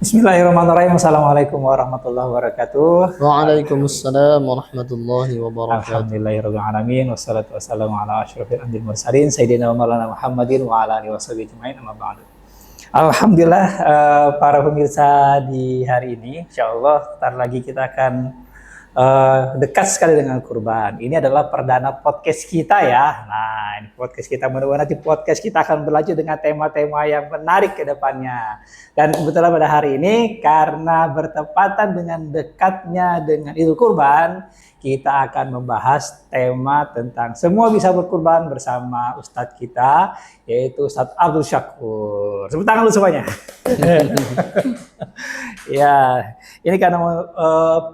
Bismillahirrahmanirrahim. Assalamualaikum warahmatullahi wabarakatuh. Waalaikumsalam warahmatullahi wabarakatuh. Alhamdulillahirrahmanirrahim. Wassalatu wassalamu ala asyrafil anbiya'i wal mursalin Sayyidina wa maulana Muhammadin wa ala alihi washabihi ajmain, amma ba'du. Alhamdulillah, para pemirsa di hari ini, insyaallah ntar lagi kita akan dekat sekali dengan kurban. Ini adalah perdana podcast kita ya. Nah, ini podcast kita, mudah-mudahan nanti podcast kita akan berlanjut dengan tema-tema yang menarik ke depannya. Dan kebetulan pada hari ini karena bertepatan dengan dekatnya dengan Idul Kurban, kita akan membahas tema tentang semua bisa berkurban bersama Ustadz kita, yaitu Ustadz Abdul Syakur. Tepuk tangan lu semuanya. Ya, ini karena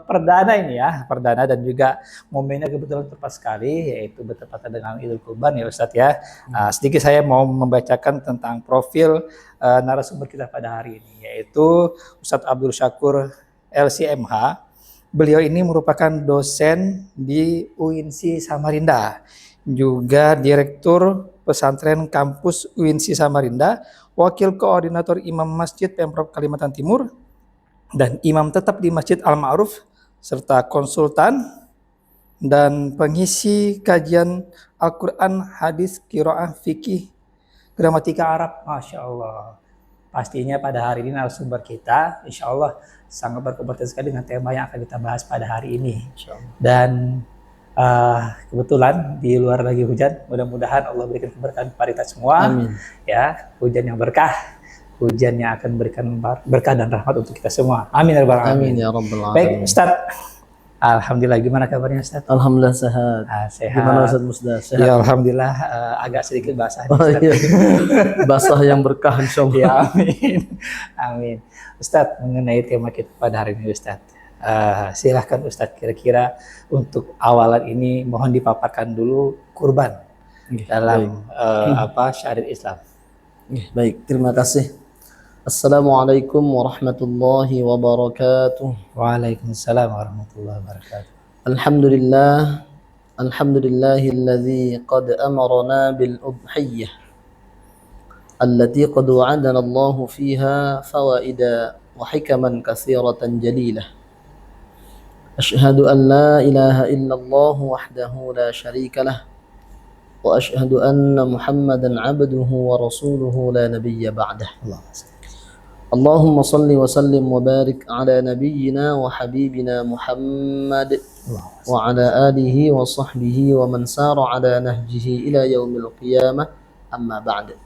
perdana ini ya, perdana dan juga momennya kebetulan tepat sekali, yaitu bertepatan dengan Idul Kurban ya Ustadz ya. Sedikit saya mau membacakan tentang profil narasumber kita pada hari ini, yaitu Ustadz Abdul Syakur LCMH. Beliau ini merupakan dosen di UINSI Samarinda, juga Direktur Pesantren Kampus UINSI Samarinda, Wakil Koordinator Imam Masjid Pemprov Kalimantan Timur, dan imam tetap di Masjid Al-Ma'ruf, serta konsultan dan pengisi kajian Al-Quran, hadis, qiraah, fikih, gramatika Arab. Masya Allah. Pastinya pada hari ini narasumber kita, insya Allah sangat berkompeten sekali dengan tema yang akan kita bahas pada hari ini. Dan kebetulan di luar lagi hujan, mudah-mudahan Allah berikan keberkahan kepada kita semua. Amin. Ya, hujan yang berkah, hujan yang akan berikan berkah dan rahmat untuk kita semua. Amin ya rabbal alamin. Amin ya rabbal alamin. Baik Ustadz, alhamdulillah, gimana kabarnya Ustadz? Alhamdulillah sehat. Sehat. Gimana Ustadz Musda? Sehat. Ya alhamdulillah, agak sedikit basah. Iya. Basah yang berkah insyaallah. Ya amin. Amin. Ustadz, mengenai tema kita pada hari ini Ustadz, silahkan Ustadz, kira-kira untuk awalan ini mohon dipaparkan dulu kurban dalam syariat Islam. Baik, terima kasih. Assalamualaikum warahmatullahi wabarakatuh. Waalaikumsalam warahmatullahi wabarakatuh. Alhamdulillah, alhamdulillahilladzi qad amarna bil udhiyyah allati qad wa'adana Allahu fiha fawaida wa hikaman katsiratan jalilah. Ashhadu an la ilaha illallah wahdahu la syarika lah wa ashhadu anna Muhammadan 'abduhu wa rasuluhu la nabiyya ba'dah. Allahumma salli wa sallim wa barik ala nabiyyina wa habibina Muhammad wa ala alihi wa sahbihi wa man sara ala nahjihi ila yaumil qiyamah, amma ba'd.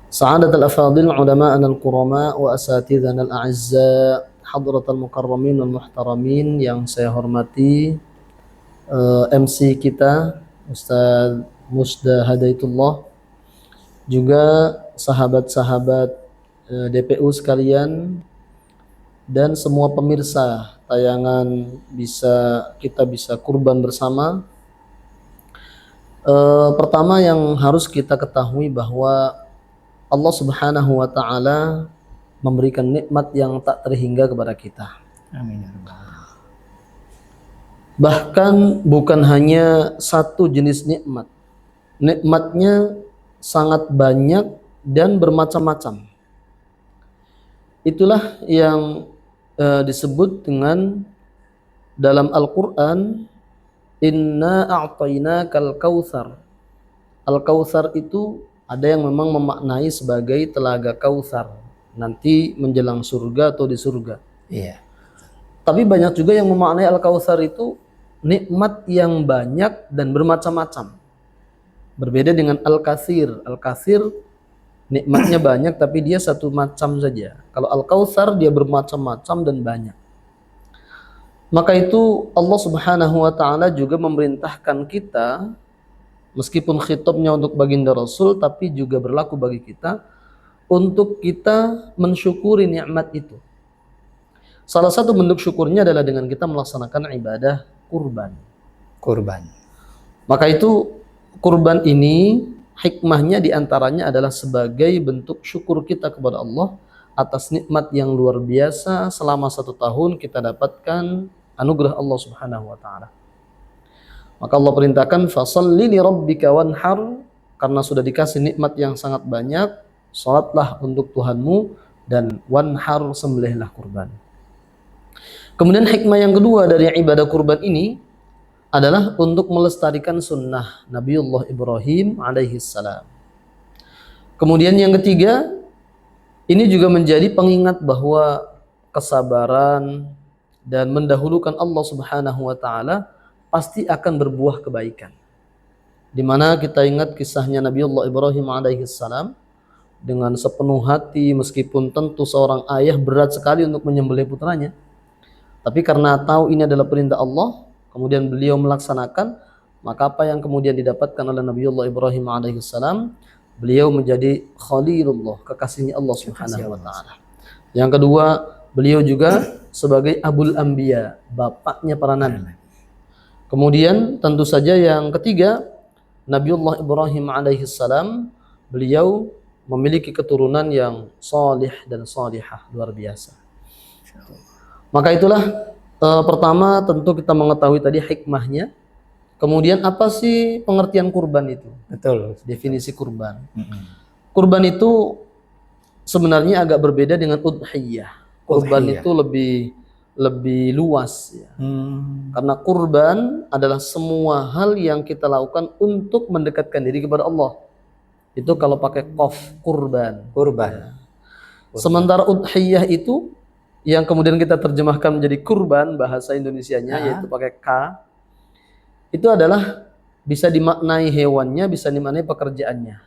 Sa'adat al-afadil ulama'ana al-kurama wa asatidhana al-a'izza, hadratal mukarramin wal muhtaramin, yang saya hormati MC kita Ustaz Musda Hadaitullah, juga sahabat-sahabat DPU sekalian, dan semua pemirsa tayangan kita bisa kurban bersama. Pertama yang harus kita ketahui bahwa Allah Subhanahu wa taala memberikan nikmat yang tak terhingga kepada kita. Amin. Bahkan bukan hanya satu jenis nikmat. Nikmatnya sangat banyak dan bermacam-macam. Itulah yang disebut dengan dalam Al-Quran, inna a'tainakal kautsar. Al-Kautsar itu ada yang memang memaknai sebagai telaga Kautsar, nanti menjelang surga atau di surga. Iya. Tapi banyak juga yang memaknai Al-Kautsar itu nikmat yang banyak dan bermacam-macam. Berbeda dengan Al-Katsir. Al-Katsir nikmatnya banyak tapi dia satu macam saja. Kalau Al-Kautsar dia bermacam-macam dan banyak. Maka itu Allah Subhanahu wa taala juga memerintahkan kita, meskipun khitabnya untuk baginda Rasul, tapi juga berlaku bagi kita, untuk kita mensyukuri nikmat itu. Salah satu bentuk syukurnya adalah dengan kita melaksanakan ibadah kurban. Maka itu kurban ini hikmahnya diantaranya adalah sebagai bentuk syukur kita kepada Allah atas nikmat yang luar biasa selama 1 tahun kita dapatkan anugerah Allah Subhanahu wa taala. Maka Allah perintahkan fasalli li rabbika wanhar, karena sudah dikasih nikmat yang sangat banyak, salatlah untuk Tuhanmu dan wanhar, sembelihlah kurban. Kemudian hikmah yang kedua dari ibadah kurban ini adalah untuk melestarikan sunnah Nabiullah Ibrahim alaihi salam. Kemudian yang ketiga, ini juga menjadi pengingat bahwa kesabaran dan mendahulukan Allah Subhanahu wa taala pasti akan berbuah kebaikan. Di mana kita ingat kisahnya Nabiullah Ibrahim alaihi salam dengan sepenuh hati, meskipun tentu seorang ayah berat sekali untuk menyembelih putranya. Tapi karena tahu ini adalah perintah Allah, kemudian beliau melaksanakan, maka apa yang kemudian didapatkan oleh Nabiullah Ibrahim alaihi salam, beliau menjadi Khalilullah, kekasihnya Allah Subhanahu wa taala. Yang kedua, beliau juga sebagai Abul Anbiya, bapaknya para nabi. Kemudian tentu saja yang ketiga, Nabiullah Ibrahim alaihi salam, beliau memiliki keturunan yang salih dan salihah, luar biasa. Maka itulah pertama tentu kita mengetahui tadi hikmahnya. Kemudian apa sih pengertian kurban itu? Betul. Definisi kurban. Kurban itu sebenarnya agak berbeda dengan udhiyah. Kurban itu lebih luas ya. Karena kurban adalah semua hal yang kita lakukan untuk mendekatkan diri kepada Allah. Itu kalau pakai qaf, kurban. Kurban. Sementara udhiyah itu yang kemudian kita terjemahkan menjadi kurban bahasa Indonesianya, yaitu pakai K. Itu adalah bisa dimaknai hewannya, bisa dimaknai pekerjaannya.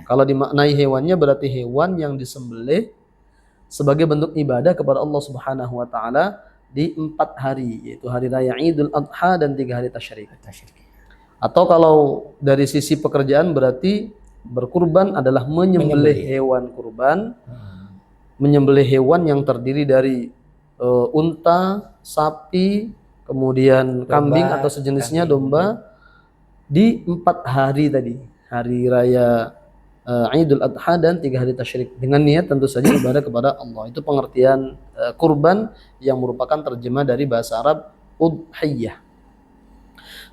Kalau dimaknai hewannya berarti hewan yang disembelih sebagai bentuk ibadah kepada Allah Subhanahu wa taala di 4 hari, yaitu hari raya Idul Adha dan 3 hari tasyrik. Atau kalau dari sisi pekerjaan berarti berkurban adalah menyembelih hewan kurban, menyembelih hewan yang terdiri dari unta, sapi, kemudian kambing atau sejenisnya, domba, di 4 hari tadi, hari raya Idul Adha dan 3 hari tasyrik, dengan niat tentu saja ibadah kepada Allah. Itu pengertian kurban yang merupakan terjemah dari bahasa Arab udhiyah.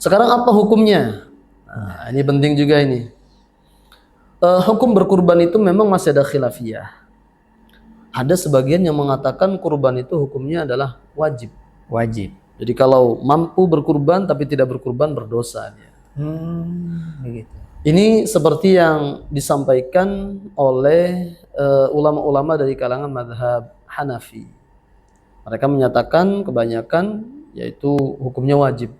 Sekarang apa hukumnya? Nah, ini penting juga ini. Hukum berkurban itu memang masih ada khilafiyah. Ada sebagian yang mengatakan kurban itu hukumnya adalah wajib. Jadi kalau mampu berkurban tapi tidak berkurban berdosa dia. Begitu. Ini seperti yang disampaikan oleh ulama-ulama dari kalangan mazhab Hanafi. Mereka menyatakan kebanyakan yaitu hukumnya wajib.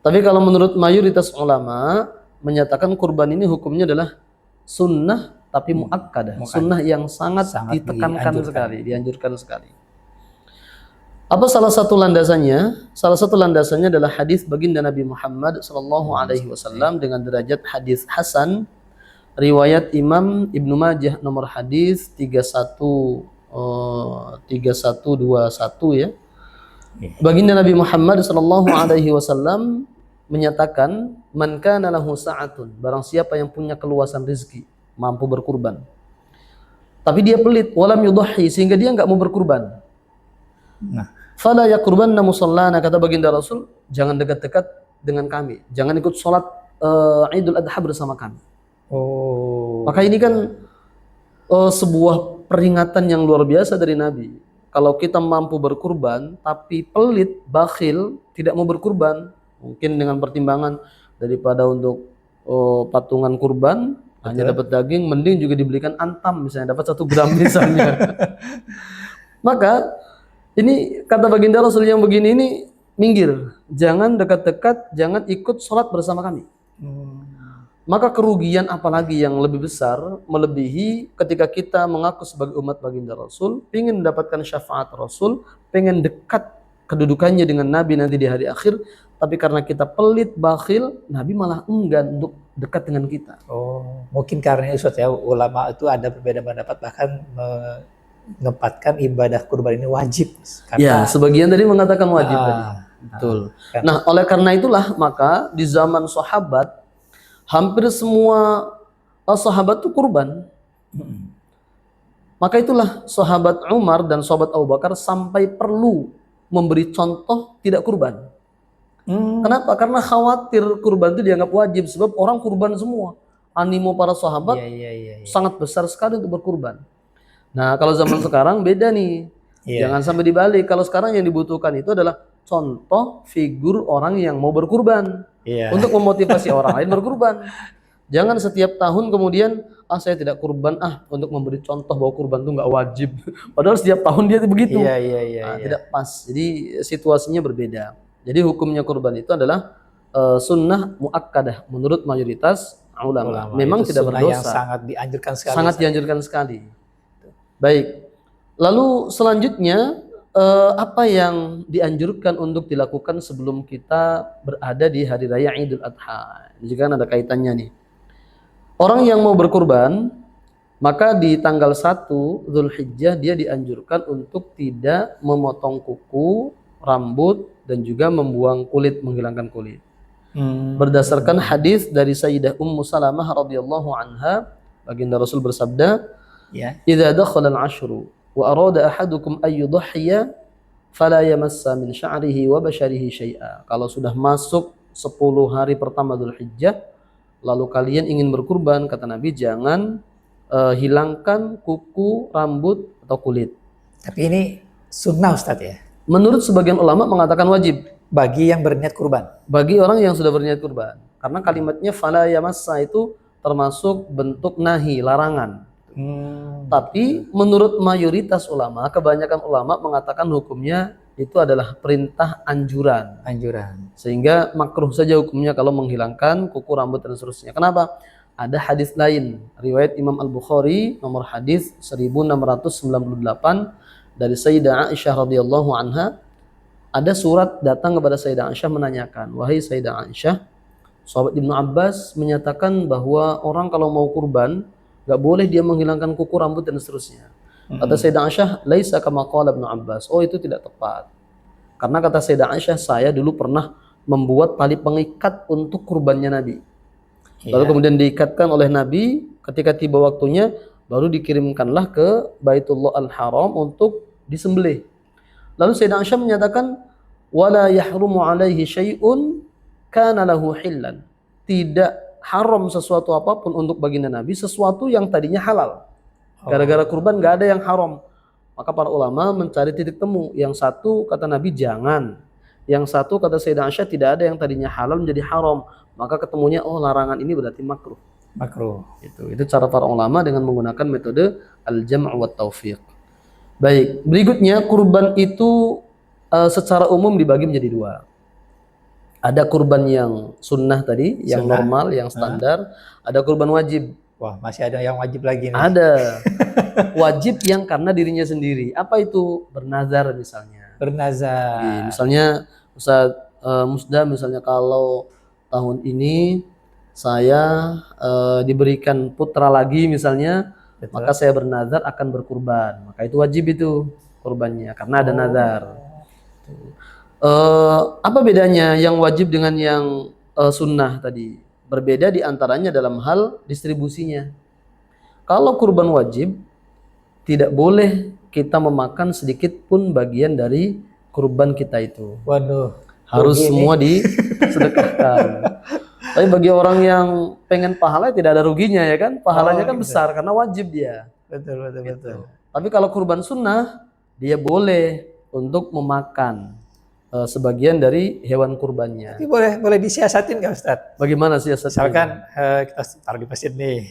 Tapi kalau menurut mayoritas ulama menyatakan kurban ini hukumnya adalah sunnah tapi muakkadah, sunnah yang sangat ditekankan sekali, dianjurkan sekali. Apa salah satu landasannya? Salah satu landasannya adalah hadis baginda Nabi Muhammad sallallahu alaihi wasallam dengan derajat hadis hasan, riwayat Imam Ibnu Majah nomor hadis 3121 ya. Baginda Nabi Muhammad sallallahu alaihi wasallam menyatakan, man kana lahu sa'atun, barang siapa yang punya keluasan rezeki, mampu berkurban, tapi dia pelit, walam yudhi, sehingga dia enggak mau berkurban. Fala yakurbanna musallana, kata baginda Rasul, jangan dekat-dekat dengan kami, jangan ikut sholat Idul Adha bersama kami. Maka ini kan sebuah peringatan yang luar biasa dari Nabi. Kalau kita mampu berkurban tapi pelit, bakhil, tidak mau berkurban, mungkin dengan pertimbangan daripada untuk patungan kurban hanya dapat daging, mending juga dibelikan antam misalnya, dapat 1 gram misalnya. Maka ini kata baginda Rasul yang begini ini, minggir, jangan dekat-dekat, jangan ikut sholat bersama kami. Maka kerugian apalagi yang lebih besar, melebihi ketika kita mengaku sebagai umat baginda Rasul, ingin mendapatkan syafaat Rasul, pengen dekat kedudukannya dengan Nabi nanti di hari akhir, tapi karena kita pelit, bakhil, Nabi malah enggan untuk dekat dengan kita. Mungkin karena Ustaz ya, ulama itu ada berbeda pendapat, bahkan menempatkan ibadah kurban ini wajib. Ya, sebagian tadi mengatakan wajib tadi. Betul. Nah, oleh karena itulah maka di zaman sahabat hampir semua sahabat itu kurban. Maka itulah sahabat Umar dan sahabat Abu Bakar sampai perlu memberi contoh tidak kurban. Kenapa? Karena khawatir kurban itu dianggap wajib, sebab orang kurban semua. Animo para sahabat sangat besar sekali untuk berkurban. Nah, kalau zaman sekarang beda nih. Iya. Jangan sampai dibalik. Kalau sekarang yang dibutuhkan itu adalah contoh figur orang yang mau berkurban Iya. untuk memotivasi orang lain berkurban. Jangan setiap tahun kemudian saya tidak kurban untuk memberi contoh bahwa kurban itu nggak wajib. Padahal setiap tahun dia begitu. Iya, iya, iya, Nah, iya. tidak pas. Jadi situasinya berbeda. Jadi hukumnya kurban itu adalah sunnah muakkadah menurut mayoritas ulama. Memang Itu tidak sunnah yang berdosa. sangat dianjurkan sekali. Sangat dianjurkan sekali. Baik. Lalu selanjutnya apa yang dianjurkan untuk dilakukan sebelum kita berada di hari raya Idul Adha? Ini juga ada kaitannya nih. Orang yang mau berkurban, maka di tanggal 1 Dzulhijjah dia dianjurkan untuk tidak memotong kuku, rambut, dan juga membuang kulit, menghilangkan kulit. Berdasarkan hadis dari Sayyidah Ummu Salamah radhiyallahu anha, baginda Rasul bersabda, Ya. "Idza dakhala al-'ashru wa arada ahadukum ay yudhhiya fala yamassa min sya'rihi wa basharihi syai'a." Kalau sudah masuk 10 hari pertama Dzulhijjah, lalu kalian ingin berkurban, kata Nabi, jangan hilangkan kuku, rambut, atau kulit. Tapi ini sunnah Ustadz ya. Menurut sebagian ulama mengatakan wajib Bagi yang berniat kurban. bagi orang yang sudah berniat kurban. Karena kalimatnya fala yamassa itu termasuk bentuk nahi, larangan. Tapi menurut mayoritas ulama, kebanyakan ulama mengatakan hukumnya itu adalah perintah anjuran. Anjuran. Sehingga makruh saja hukumnya kalau menghilangkan kuku, rambut, dan seterusnya. Kenapa? Ada hadis lain, riwayat Imam Al-Bukhari nomor hadis 1698 dari Sayyidah Aisyah radhiyallahu anha. Ada surat datang kepada Sayyidah Aisyah menanyakan, wahai Sayyidah Aisyah, sahabat Ibnu Abbas menyatakan bahwa orang kalau mau kurban nggak boleh dia menghilangkan kuku, rambut, dan seterusnya. Kata Sayyidah Aisyah, laisa kama qala Ibnu Abbas. Oh, itu tidak tepat. Karena kata Sayyidah Aisyah, saya dulu pernah membuat tali pengikat untuk kurbannya Nabi. Lalu kemudian diikatkan oleh Nabi, ketika tiba waktunya baru dikirimkanlah ke Baitullah Al-Haram untuk disembelih. Lalu Sayyidah Aisyah menyatakan, wala yahrumu alaihi syai'un kana lahu hillan. Tidak haram sesuatu apapun untuk baginda Nabi, sesuatu yang tadinya halal. Gara-gara kurban nggak ada yang haram. Maka para ulama mencari titik temu. Yang satu kata Nabi jangan. Yang satu kata Sayyidah Aisyah tidak ada yang tadinya halal menjadi haram. Maka ketemunya larangan ini berarti makruh. Makruh. Itu cara para ulama dengan menggunakan metode al-jam' wa taufiq. Baik, berikutnya kurban itu secara umum dibagi menjadi dua. Ada kurban yang sunnah tadi, yang Sunnah. normal, yang standar. Ada kurban wajib. Wah, masih ada yang wajib lagi nih. Ada. Wajib yang karena dirinya sendiri. Apa itu? Bernazar misalnya. Bernazar. Misalnya Ustaz Musda, misalnya kalau tahun ini saya diberikan putra lagi misalnya, Betul. maka saya bernazar akan berkurban. Maka itu wajib itu kurbannya karena ada nazar. Apa bedanya yang wajib dengan yang sunnah tadi? Berbeda diantaranya dalam hal distribusinya. Kalau kurban wajib, tidak boleh kita memakan sedikit pun bagian dari kurban kita itu. Waduh. Harus rugi semua disedekahkan. Tapi bagi orang yang pengen pahala tidak ada ruginya ya kan? Pahalanya kan gitu. besar karena wajib dia. Betul, betul, betul. Tapi kalau kurban sunnah, dia boleh untuk memakan sebagian dari hewan kurbannya. Tapi boleh disiasatin nggak Ustadz? Bagaimana sih Ustaz? Misalkan kita taruh di masjid nih.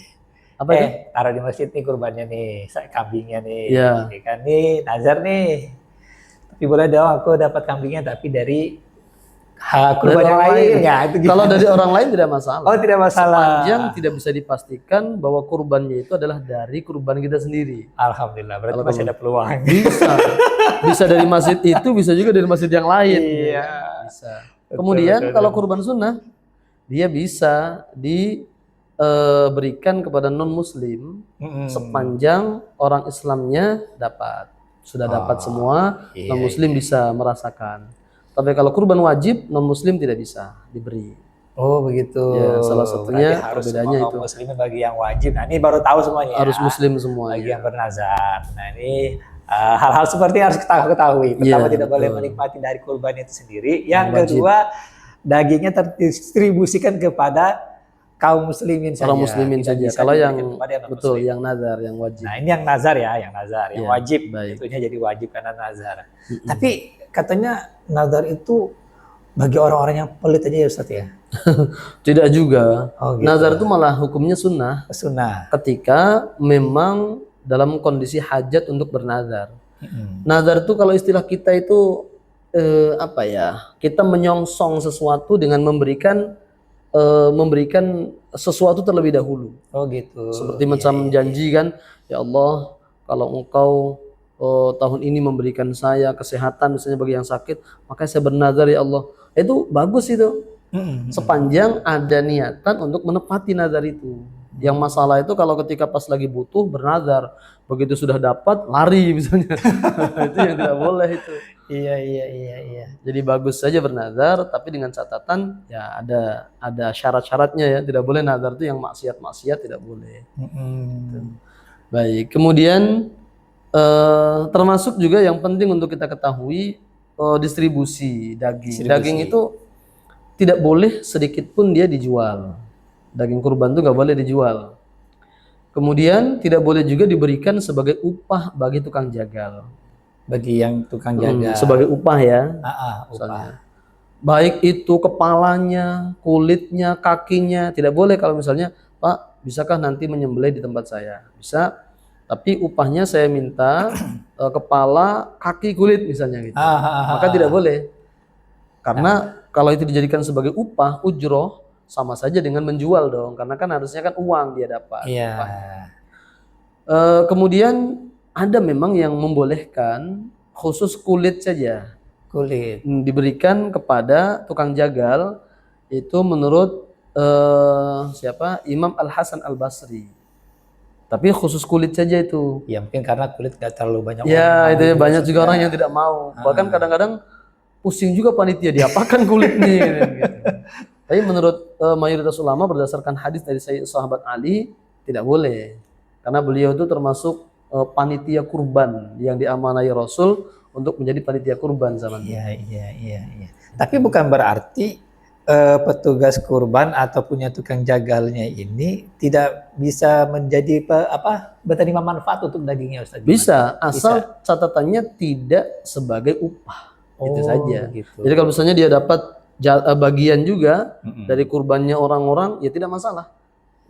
Apa itu? Taruh di masjid nih kurbannya nih, kambingnya nih. Iya. Ya kan nih, nazar nih. Tapi boleh dong aku dapat kambingnya tapi dari kurban yang lain. Ya, itu Kalau dari orang lain tidak masalah. Oh, tidak masalah. Sepanjang tidak bisa dipastikan bahwa kurbannya itu adalah dari kurban kita sendiri. Alhamdulillah, berarti Kalau masih ada peluang. Bisa. Bisa dari masjid itu, bisa juga dari masjid yang lain. Iya. Bisa. Betul, Kemudian betul, kalau betul. kurban sunnah, dia bisa diberikan kepada non muslim sepanjang orang Islamnya dapat. Sudah dapat semua, iya, non muslim bisa merasakan. Tapi kalau kurban wajib, non muslim tidak bisa diberi. Oh begitu. Ya, salah satunya Berarti harus perbedaannya semua itu. kaum muslimin bagi yang wajib. Nah ini baru tahu semuanya. Harus ya. muslim semua. Bagi yang bernazar. Nah ini hal-hal seperti yang harus kita ketahui. Pertama, Iya, tidak boleh betul. menikmati dari kurban itu sendiri. Yang Wajib. kedua, dagingnya terdistribusikan kepada kaum muslimin saja. Orang muslimin Tidak saja. bisa Kalau yang diberikan kepada non betul, muslim. yang nazar, yang wajib. Nah, ini yang nazar ya, yang nazar, yang Ya, wajib. baik. Itunya jadi wajib karena nazar. Tapi katanya nazar itu bagi orang-orang yang pelit aja ya Ustaz ya. Tidak juga. Oh, gitu. Nazar itu malah hukumnya sunnah Sunnah. ketika memang dalam kondisi hajat untuk bernazar. Mm-mm. Nazar itu kalau istilah kita itu apa ya? Kita menyongsong sesuatu dengan memberikan sesuatu terlebih dahulu. Oh gitu. Seperti macam janji kan, ya Allah, kalau Engkau tahun ini memberikan saya kesehatan misalnya bagi yang sakit, maka saya bernazar ya Allah. Itu bagus itu. Mm-mm. Sepanjang ada niatan untuk menepati nazar itu. Yang masalah itu kalau ketika pas lagi butuh bernazar, begitu sudah dapat lari misalnya. Itu yang tidak boleh itu. Iya. Jadi bagus saja bernazar, tapi dengan catatan ya ada syarat-syaratnya ya. Tidak boleh nazar itu yang maksiat-maksiat, tidak boleh. Mm-mm. Baik, kemudian termasuk juga yang penting untuk kita ketahui distribusi daging. Daging itu tidak boleh sedikit pun dia dijual. Daging kurban itu nggak boleh dijual. Kemudian tidak boleh juga diberikan sebagai upah bagi tukang jagal. Bagi yang tukang jaga. Sebagai upah ya. Upah. Misalnya. Baik itu kepalanya, kulitnya, kakinya, tidak boleh kalau misalnya, Pak, bisakah nanti menyembelih di tempat saya? Bisa, tapi upahnya saya minta kepala, kaki, kulit misalnya gitu. Maka tidak boleh. Karena kalau itu dijadikan sebagai upah, ujroh, sama saja dengan menjual dong. Karena kan harusnya kan uang dia dapat. Iya. Kemudian ada memang yang membolehkan khusus kulit saja. Kulit. Diberikan kepada tukang jagal itu menurut siapa? Imam Al-Hasan Al-Basri. Tapi khusus kulit saja itu. Ya mungkin karena kulit nggak terlalu banyak Ya, orang. itu banyak juga orang yang tidak mau. Bahkan kadang-kadang pusing juga panitia diapakan kulit nih gitu. Tapi menurut mayoritas ulama berdasarkan hadis dari sahabat Ali tidak boleh. Karena beliau itu termasuk panitia kurban yang diamanai Rasul untuk menjadi panitia kurban zaman itu. Iya. Tapi bukan berarti petugas kurban atau punya tukang jagalnya ini tidak bisa menjadi menerima manfaat untuk dagingnya Ustaz. Bisa, asal catatannya tidak sebagai upah. Itu saja. Gitu. Jadi kalau misalnya dia dapat bagian juga dari kurbannya orang-orang, ya tidak masalah.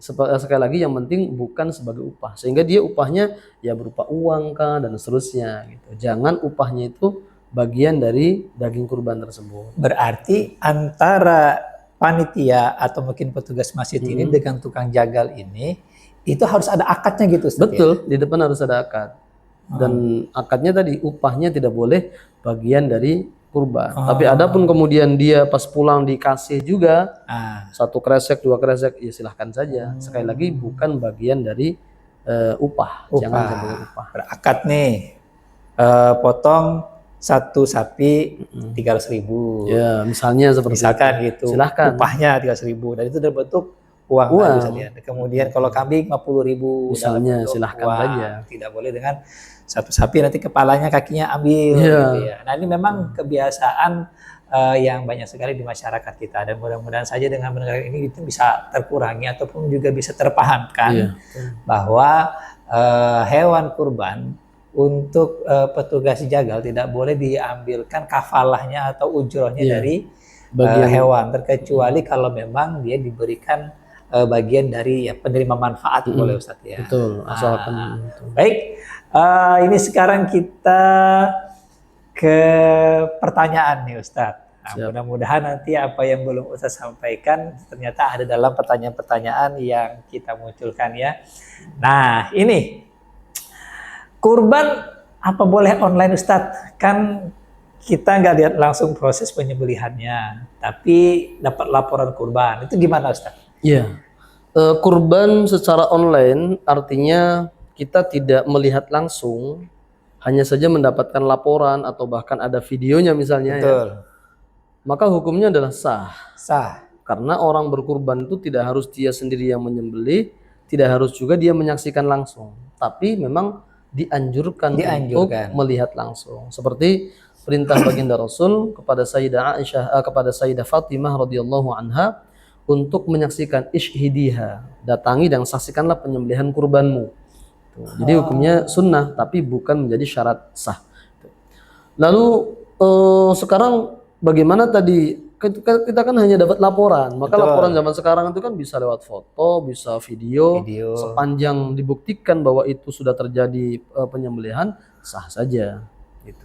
Sekali lagi yang penting bukan sebagai upah, sehingga dia upahnya ya berupa uang kan dan seterusnya gitu. Jangan upahnya itu bagian dari daging kurban tersebut. Berarti antara panitia atau mungkin petugas masjid ini dengan tukang jagal ini itu harus ada akadnya gitu Ustaz. Betul, di depan harus ada akad. Dan akadnya tadi upahnya tidak boleh bagian dari kurban. Tapi adapun kemudian dia pas pulang dikasih juga satu kresek, dua kresek, ya silahkan saja. Sekali lagi bukan bagian dari upah. Jangan sampai upah. Berakad nih, potong satu sapi 300.000. Ya, misalnya seperti misalkan gitu. Silahkan. Upahnya 300.000 dan itu berbentuk uang. Kemudian kalau kambing 50.000 misalnya silahkan uang. saja. Tidak boleh dengan satu sapi nanti kepalanya kakinya ambil. Gitu ya. Nah ini memang kebiasaan yang banyak sekali di masyarakat kita dan mudah-mudahan saja dengan mendengar ini itu bisa terkurangi ataupun juga bisa terpahamkan bahwa hewan kurban untuk petugas jagal tidak boleh diambilkan kafalahnya atau ujrohnya dari hewan terkecuali kalau memang dia diberikan bagian dari penerima manfaat oleh Ustadz ya. Betul, asalkan baik, ini sekarang kita ke pertanyaan nih Ustadz. Nah, mudah-mudahan nanti apa yang belum Ustadz sampaikan ternyata ada dalam pertanyaan-pertanyaan yang kita munculkan ya. Nah ini kurban apa boleh online Ustadz? Kan kita nggak lihat langsung proses penyembelihannya, tapi dapat laporan kurban. Itu gimana Ustadz? Iya, kurban secara online artinya kita tidak melihat langsung, hanya saja mendapatkan laporan atau bahkan ada videonya misalnya. Betul. Ya. Maka hukumnya adalah sah. Sah. Karena orang berkurban itu tidak harus dia sendiri yang menyembelih, tidak harus juga dia menyaksikan langsung. Tapi memang dianjurkan untuk melihat langsung. Seperti perintah baginda Rasul kepada Sayyidah Aisyah, kepada Sayyidah Fatimah radhiyallahu anha untuk menyaksikan isyhidiha, datangi dan saksikanlah penyembelihan kurbanmu. Tuh. Jadi hukumnya sunnah tapi bukan menjadi syarat sah. Lalu sekarang bagaimana tadi? Kita kan hanya dapat laporan, maka Betul. laporan zaman sekarang itu kan bisa lewat foto, bisa video, sepanjang dibuktikan bahwa itu sudah terjadi penyembelihan, sah saja. Gitu.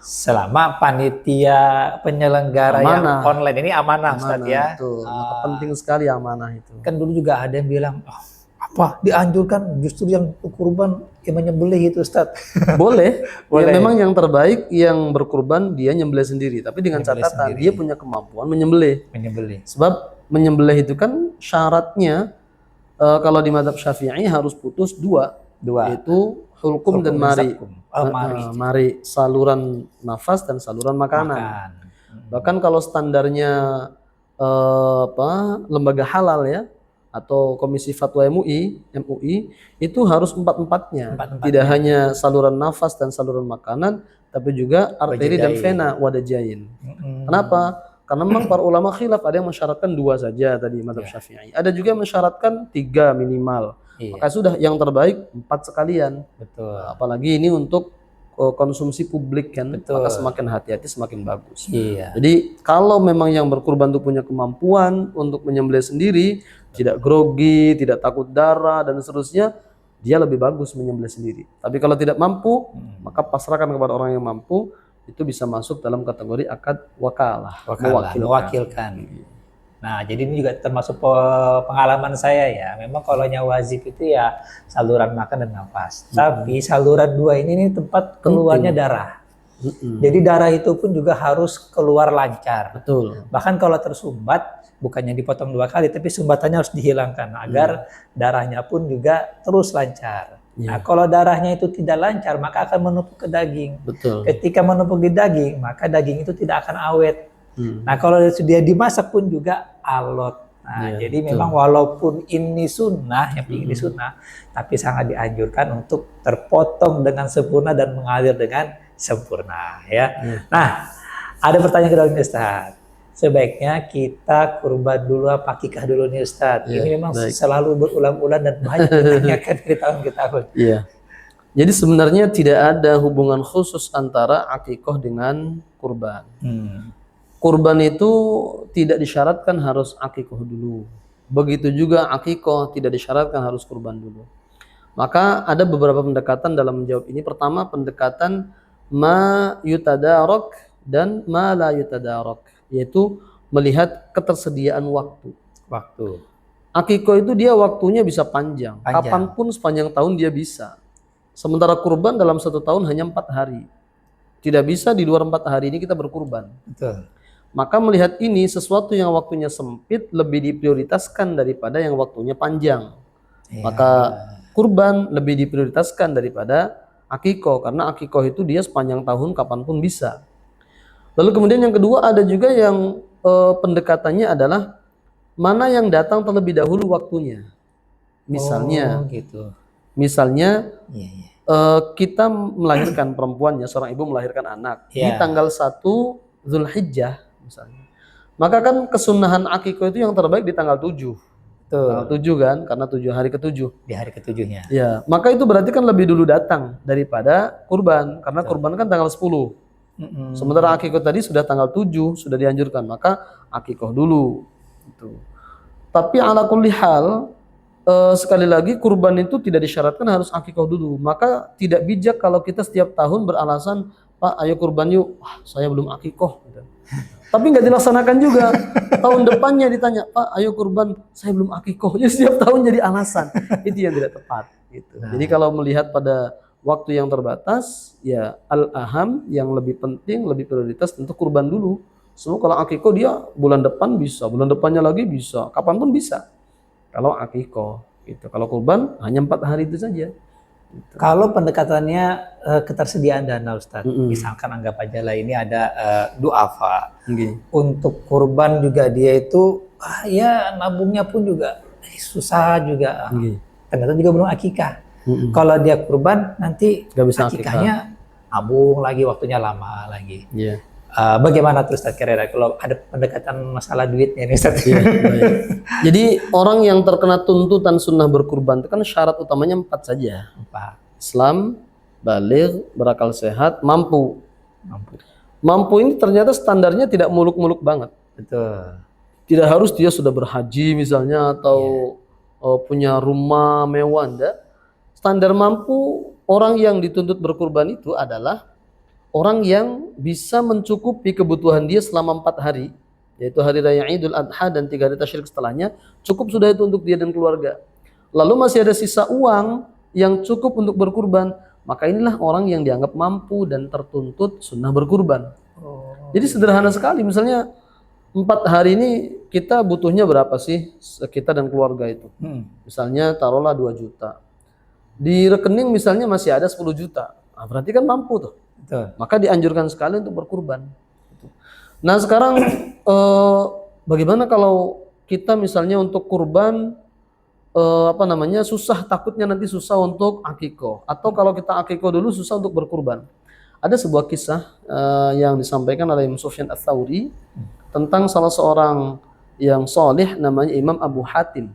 Selama panitia penyelenggara yang Amanah. online ini amanah, Ustaz ya. Betul. Maka penting sekali amanah itu. Kan dulu juga ada yang bilang, "Oh, apa dianjurkan justru yang kurban yang menyembelih itu, Ustaz." Boleh. Boleh. Ya, memang yang terbaik yang berkurban dia nyembelih sendiri, tapi dengan Nyembelih catatan sendiri. dia punya kemampuan menyembelih. Menyembelih. Sebab menyembelih itu kan syaratnya kalau di mazhab Syafi'i harus putus dua, yaitu hulkum dan mari. Mari, saluran nafas dan saluran makanan. Bahkan kalau standarnya lembaga halal ya, atau Komisi Fatwa MUI itu harus empat-empatnya. Tidak hanya saluran nafas dan saluran makanan, tapi juga arteri dan vena wadajain. Kenapa? Karena memang para ulama khilaf, ada yang mensyaratkan 2 saja tadi mazhab Syafi'i. Ada juga yang mensyaratkan 3 minimal. Maka sudah yang terbaik 4 sekalian. Betul. Apalagi ini untuk konsumsi publik kan, maka semakin hati-hati semakin bagus. Jadi kalau memang yang berkurban itu punya kemampuan untuk menyembelih sendiri, tidak grogi, tidak takut darah dan seterusnya, dia lebih bagus menyembelih sendiri. Tapi kalau tidak mampu, maka pasrahkan kepada orang yang mampu, itu bisa masuk dalam kategori akad wakalah, mewakilkan. Nah, jadi ini juga termasuk pengalaman saya ya. Memang kalau yang wajib itu ya saluran makan dan nafas. Tapi saluran 2 ini tempat keluarnya darah. Jadi darah itu pun juga harus keluar lancar. Betul. Bahkan kalau tersumbat, bukannya dipotong 2 kali, tapi sumbatannya harus dihilangkan agar darahnya pun juga terus lancar. Nah, kalau darahnya itu tidak lancar, maka akan menumpuk ke daging. Betul. Ketika menumpuk di daging, maka daging itu tidak akan awet. Nah, kalau dia dimasak pun juga alot. Nah, jadi memang walaupun ini sunnah, yang ini sunnah, tapi sangat dianjurkan untuk terpotong dengan sempurna dan mengalir dengan sempurna, ya. Nah, ada pertanyaan kedua nih, Ustaz. Sebaiknya kita kurban dulu apa akikah dulu nih, Ustaz? Ini memang selalu berulang-ulang dan banyak ditanyakan dari tahun ke tahun. Iya. Jadi sebenarnya tidak ada hubungan khusus antara akikah dengan kurban. Kurban itu tidak disyaratkan harus akikah dulu. Begitu juga akikah tidak disyaratkan harus kurban dulu. Maka ada beberapa pendekatan dalam menjawab ini. Pertama, pendekatan ma yutadarak dan ma la yutadarak, yaitu melihat ketersediaan waktu. Akikah itu dia waktunya bisa panjang. Kapanpun sepanjang tahun dia bisa. Sementara kurban dalam 1 tahun hanya 4 hari. Tidak bisa di luar 4 hari ini kita berkurban. Betul. Maka melihat ini, sesuatu yang waktunya sempit lebih diprioritaskan daripada yang waktunya panjang. Maka kurban lebih diprioritaskan daripada akikah, karena akikah itu dia sepanjang tahun kapanpun bisa. Lalu kemudian yang kedua, ada juga yang pendekatannya adalah mana yang datang terlebih dahulu waktunya. Misalnya, kita melahirkan perempuannya, seorang ibu melahirkan anak di tanggal 1 Zulhijjah misalnya. Maka kan kesunahan akikah itu yang terbaik di tanggal 7. Tanggal 7 kan, karena 7 hari ke-7. Di hari ke-7-nya. Ya, maka itu berarti kan lebih dulu datang daripada kurban, karena kurban kan tanggal 10. Sementara akikah tadi sudah tanggal 7, sudah dianjurkan, maka akikah dulu. Itu. Tapi ala kulli hal, sekali lagi kurban itu tidak disyaratkan harus akikah dulu. Maka tidak bijak kalau kita setiap tahun beralasan, Pak, ayo kurban yuk. Wah, saya belum akikah. Tapi nggak dilaksanakan juga. Tahun depannya ditanya, Pak, ayo kurban, saya belum akikah. Jadi setiap tahun jadi alasan. Itu yang tidak tepat. Gitu. Jadi kalau melihat pada waktu yang terbatas, ya al-aham yang lebih penting, lebih prioritas tentu kurban dulu. Semua kalau akikah dia bulan depan bisa, bulan depannya lagi bisa, kapanpun bisa. Kalau akikah, gitu. Kalau kurban hanya 4 hari itu saja. Gitu. Kalau pendekatannya ketersediaan dana, Ustadz, misalkan anggap aja lah ini ada duafa. Untuk kurban juga dia itu, ya nabungnya pun juga susah juga. Ternyata juga belum akikah. Kalau dia kurban nanti gak bisa akikahnya nabung lagi, waktunya lama lagi. Bagaimana tuh Ustaz kira-kira kalau ada pendekatan masalah duitnya nih Ustaz? Iya, baik. Jadi orang yang terkena tuntutan sunnah berkurban itu kan syarat utamanya 4 saja. Apa? Islam, baligh, berakal sehat, mampu. Mampu. Mampu ini ternyata standarnya tidak muluk-muluk banget. Betul. Tidak harus dia sudah berhaji misalnya atau punya rumah mewah, enggak. Standar mampu orang yang dituntut berkurban itu adalah orang yang bisa mencukupi kebutuhan dia selama 4 hari, yaitu hari raya Idul Adha dan 3 hari tasyrik setelahnya, cukup sudah itu untuk dia dan keluarga. Lalu masih ada sisa uang yang cukup untuk berkurban, maka inilah orang yang dianggap mampu dan tertuntut sunnah berkurban. Jadi sederhana sekali, misalnya 4 hari ini kita butuhnya berapa sih kita dan keluarga itu? Misalnya taruhlah 2 juta. Di rekening misalnya masih ada 10 juta. Nah, berarti kan mampu tuh. Betul. Maka dianjurkan sekali untuk berkurban. Nah sekarang bagaimana kalau kita misalnya untuk kurban susah, takutnya nanti susah untuk akikoh, atau kalau kita akikoh dulu susah untuk berkurban. Ada sebuah kisah yang disampaikan oleh Imam Sufyan Ats-Tsauri tentang salah seorang yang soleh namanya Imam Abu Hatim.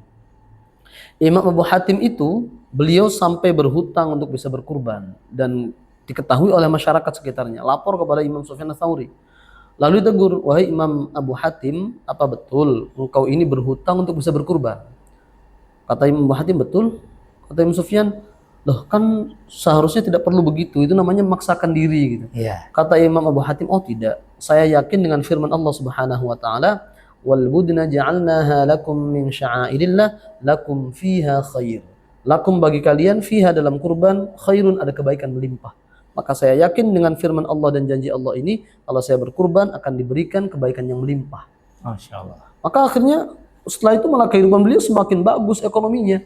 Imam Abu Hatim itu beliau sampai berhutang untuk bisa berkurban dan diketahui oleh masyarakat sekitarnya, lapor kepada Imam Sufyan Ats-Tsauri. Lalu ditegur, wahai Imam Abu Hatim, apa betul engkau ini berhutang untuk bisa berkurban? Kata Imam Abu Hatim, betul. Kata Imam Sufyan, loh kan seharusnya tidak perlu begitu, itu namanya memaksakan diri gitu. Iya. Kata Imam Abu Hatim, oh tidak, saya yakin dengan firman Allah Subhanahu wa taala, wal budna ja'alnaha lakum min sya'airillah lakum fiha khair. Lakum bagi kalian fiha dalam kurban khairun, ada kebaikan melimpah. Maka saya yakin dengan firman Allah dan janji Allah ini, kalau saya berkurban akan diberikan kebaikan yang melimpah. Masya Allah. Maka akhirnya setelah itu malah kehidupan beliau semakin bagus ekonominya.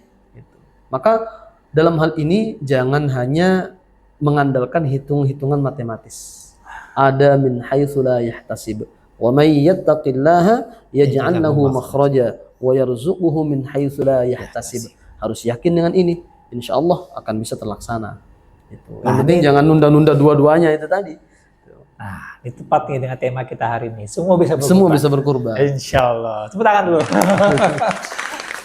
Maka dalam hal ini jangan hanya mengandalkan hitung-hitungan matematis. Ada min haitsu la yahtasib. Wa may yattaqillaha yaj'al lahu makhraja wa yarzuquhu min haitsu la yahtasib. Harus yakin dengan ini, insya Allah akan bisa terlaksana. Yang penting jangan nunda-nunda dua-duanya itu tadi. Nah, ini tepat nih dengan tema kita hari ini. Semua bisa berkurban. Semua bisa berkurban. Insya Allah. Tepuk tangan dulu.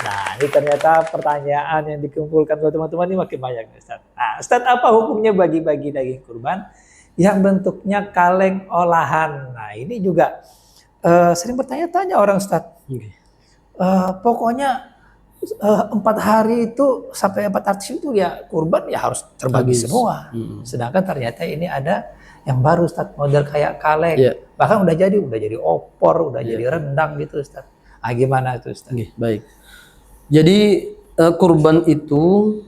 Nah, ini ternyata pertanyaan yang dikumpulkan oleh teman-teman ini makin banyak, Ustaz. Nah, Ustaz, apa hukumnya bagi-bagi daging kurban yang bentuknya kaleng olahan? Nah, ini juga sering bertanya-tanya orang, Ustaz. Pokoknya 4 hari itu sampai 4 hari itu ya kurban ya harus terbagi semua. Sedangkan ternyata ini ada yang baru, Ustaz, model kayak kaleng. Bahkan udah jadi opor, udah jadi rendang gitu, Ustaz. Ah, gimana itu, Ustaz? Baik. Jadi kurban itu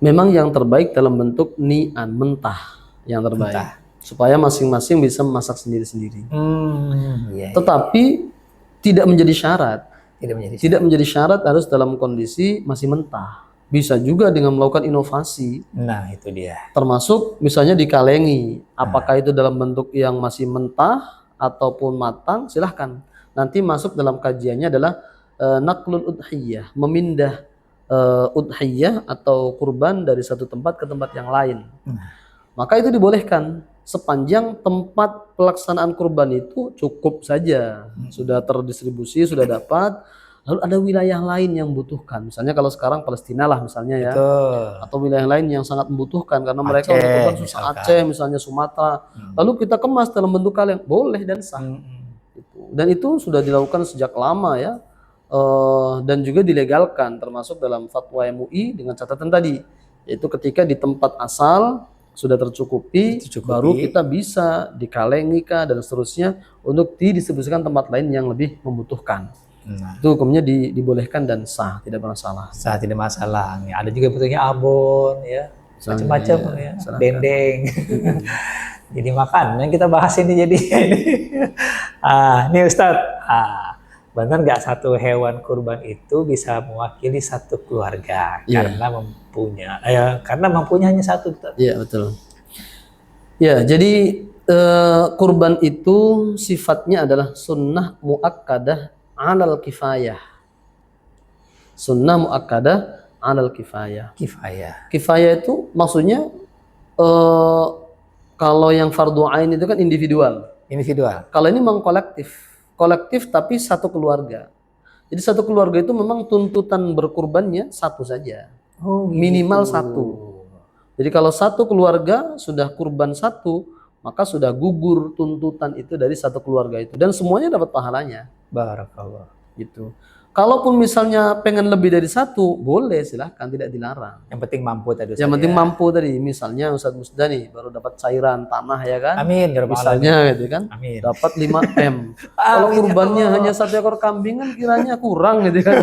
memang yang terbaik dalam bentuk ni'an, mentah yang terbaik. Supaya masing-masing bisa memasak sendiri-sendiri. Tetapi tidak menjadi syarat. Tidak menjadi syarat harus dalam kondisi masih mentah. Bisa juga dengan melakukan inovasi. Nah, itu dia. Termasuk misalnya dikalengi. Apakah itu dalam bentuk yang masih mentah ataupun matang, silahkan. Nanti masuk dalam kajiannya adalah naqlul udhiyah, memindah udhiyah atau kurban dari satu tempat ke tempat yang lain. Maka itu dibolehkan sepanjang tempat pelaksanaan kurban itu cukup saja, sudah terdistribusi, sudah dapat. Lalu ada wilayah lain yang membutuhkan, misalnya kalau sekarang Palestina lah misalnya ya, atau wilayah lain yang sangat membutuhkan karena mereka untuk kurban susah, Aceh misalnya, Sumatera. Lalu kita kemas dalam bentuk kaleng, boleh dan sah. Dan itu sudah dilakukan sejak lama ya, dan juga dilegalkan termasuk dalam fatwa MUI dengan catatan tadi, yaitu ketika di tempat asal sudah tercukupi, baru kita bisa dikalengi dan seterusnya untuk didistribusikan tempat lain yang lebih membutuhkan. Itu hukumnya dibolehkan dan sah, tidak bermasalah. Sah, tidak masalah. Ada juga bentuknya abon ya, macam-macam ya, dendeng. Jadi makan yang kita bahas ini jadi nih Ustadz, benar nggak satu hewan kurban itu bisa mewakili satu keluarga karena mempunyai hanya satu? Iya, betul. Ya, jadi kurban itu sifatnya adalah sunnah muakkadah 'alal kifayah. Sunnah muakkadah 'alal kifayah. Kifayah itu maksudnya kalau yang fardu ain itu kan individual. Individual. Kalau ini memang kolektif tapi satu keluarga. Jadi satu keluarga itu memang tuntutan berkurbannya satu saja, Oh, minimal satu. Jadi kalau satu keluarga sudah kurban satu, maka sudah gugur tuntutan itu dari satu keluarga itu, dan semuanya dapat pahalanya. Barakallah. Gitu. Kalaupun misalnya pengen lebih dari satu, boleh, silahkan, tidak dilarang. Yang penting mampu tadi Ustaz. Yang penting ya. mampu tadi. Misalnya Ustadz Musda nih baru dapat cairan tanah ya kan. Amin ya rabbal alamin. Misalnya gitu kan. Amin. Dapat 5 M. Kalau Amin, ya kurbannya Allah. hanya 1 ekor kambing kan kiranya kurang gitu kan.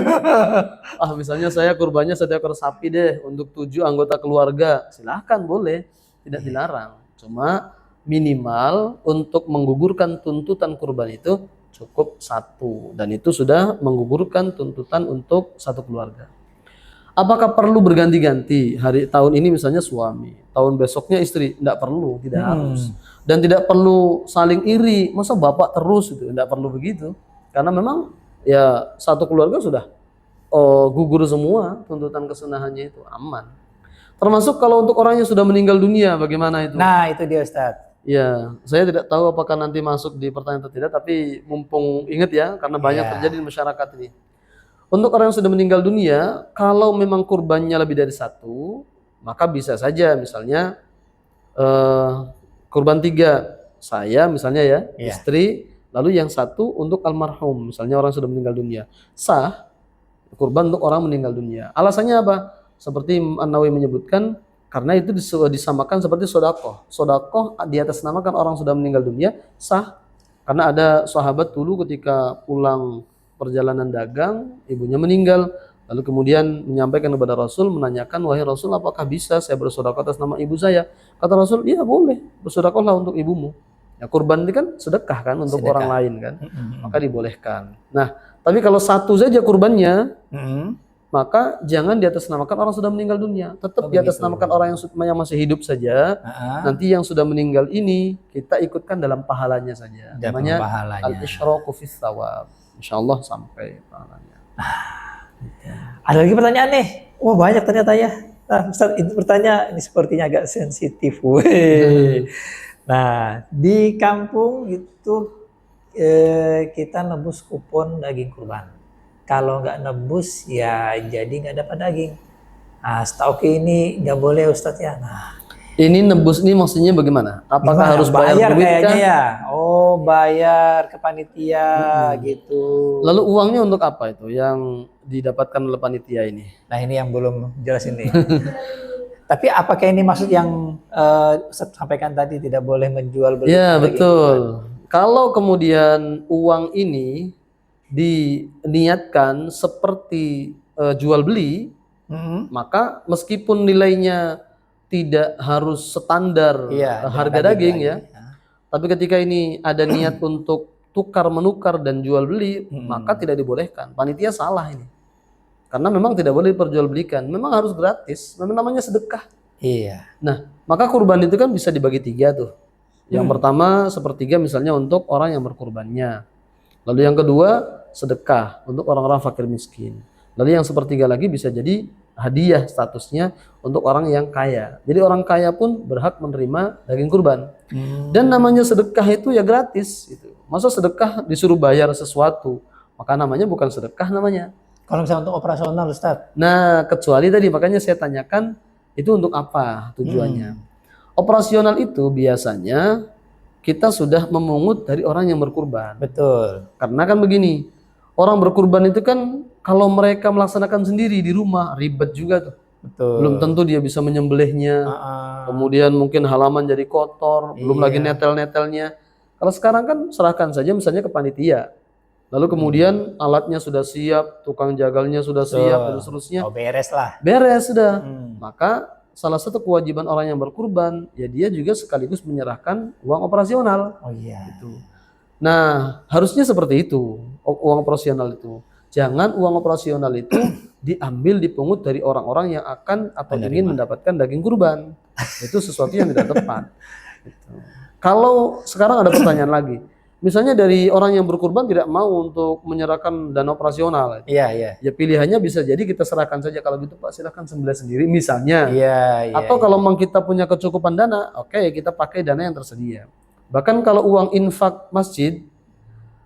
Misalnya saya kurbannya 1 ekor sapi deh untuk 7 anggota keluarga. Silahkan, boleh. Tidak dilarang. Cuma minimal untuk menggugurkan tuntutan kurban itu cukup 1, dan itu sudah menggugurkan tuntutan untuk satu keluarga. Apakah perlu berganti-ganti? Tahun ini misalnya suami, tahun besoknya istri? Tidak perlu, tidak harus. Dan tidak perlu saling iri. Masa bapak terus itu? Tidak perlu begitu. Karena memang ya satu keluarga sudah gugur semua tuntutan kesunahannya itu, aman. Termasuk kalau untuk orang yang sudah meninggal dunia, bagaimana itu? Nah, itu dia Ustaz. Ya, saya tidak tahu apakah nanti masuk di pertanyaan atau tidak, tapi mumpung ingat ya, karena banyak terjadi di masyarakat ini. Untuk orang yang sudah meninggal dunia, kalau memang kurbannya lebih dari 1, maka bisa saja misalnya kurban 3, saya misalnya ya, istri, lalu yang 1 untuk almarhum, misalnya orang sudah meninggal dunia. Sah kurban untuk orang meninggal dunia. Alasannya apa? Seperti An-Nawawi menyebutkan, karena itu disamakan seperti sodakoh. Sodakoh di atas namakan orang sudah meninggal dunia, sah. Karena ada sahabat dulu ketika pulang perjalanan dagang, ibunya meninggal. Lalu kemudian menyampaikan kepada Rasul, menanyakan, wahai Rasul, apakah bisa saya bersodakoh atas nama ibu saya? Kata Rasul, iya boleh, bersodakohlah untuk ibumu. Ya kurban ini kan sedekah kan untuk orang lain kan, maka dibolehkan. Nah, tapi kalau 1 saja kurbannya, maka jangan di atas namakan orang sudah meninggal dunia. Tetap di atas namakan orang yang masih hidup saja. Nanti yang sudah meninggal ini kita ikutkan dalam pahalanya saja. Namanya al-isyraqu fis thawab. Insyaallah sampai pahalanya. Ada lagi pertanyaan nih. Wah, banyak ternyata ya. Nah, Ustaz, ini pertanyaan ini sepertinya agak sensitif. Nah, di kampung itu kita nebus kupon daging kurban. Kalau nggak nebus ya jadi nggak dapat daging. Nah, setahu ini nggak boleh Ustadz ya. Nah, ini nebus ini maksudnya bagaimana? Apakah harus bayar duit kayaknya kan? ya? Oh, bayar ke panitia gitu. Lalu uangnya untuk apa itu yang didapatkan oleh panitia ini? Nah, ini yang belum jelas ini. Tapi apakah ini maksud yang Ustadz sampaikan tadi tidak boleh menjual beli? Ya betul. Kalau kemudian uang ini diniatkan seperti jual beli, maka meskipun nilainya tidak harus standar harga daging ya, tapi ketika ini ada niat untuk tukar menukar dan jual beli, maka tidak dibolehkan. Panitia salah ini, karena memang tidak boleh diperjualbelikan, memang harus gratis, memang namanya sedekah. Iya. Nah, maka kurban itu kan bisa dibagi 3 tuh. Yang pertama 1/3 misalnya untuk orang yang berkurbannya. Lalu yang kedua sedekah untuk orang-orang fakir miskin. Lalu yang 1/3 lagi bisa jadi hadiah statusnya untuk orang yang kaya. Jadi orang kaya pun berhak menerima daging kurban. Dan namanya sedekah itu ya gratis. Gitu. Masa sedekah disuruh bayar sesuatu? Maka namanya bukan sedekah namanya. Kalau misalnya untuk operasional Ustadz? Nah kecuali tadi makanya saya tanyakan itu untuk apa tujuannya. Operasional itu biasanya kita sudah memungut dari orang yang berkurban. Betul. Karena kan begini, orang berkurban itu kan kalau mereka melaksanakan sendiri di rumah ribet juga tuh. Betul. Belum tentu dia bisa menyembelihnya. Kemudian mungkin halaman jadi kotor, belum lagi netel-netelnya. Kalau sekarang kan serahkan saja misalnya ke panitia. Lalu kemudian alatnya sudah siap, tukang jagalnya sudah siap dan seterusnya. Oh, beres lah. Beres sudah. Maka salah satu kewajiban orang yang berkurban, ya dia juga sekaligus menyerahkan uang operasional. Oh iya. Gitu. Nah, harusnya seperti itu, uang operasional itu. Jangan uang operasional itu diambil dipungut dari orang-orang yang akan atau ingin mendapatkan daging kurban. Itu sesuatu yang tidak tepat. Gitu. Kalau sekarang ada pertanyaan lagi. Misalnya dari orang yang berkurban tidak mau untuk menyerahkan dana operasional. Iya, iya. Ya pilihannya bisa jadi kita serahkan saja, kalau gitu Pak silahkan sembelih sendiri misalnya. Iya, iya. Atau kalau memang kita punya kecukupan dana, oke kita pakai dana yang tersedia. Bahkan kalau uang infak masjid,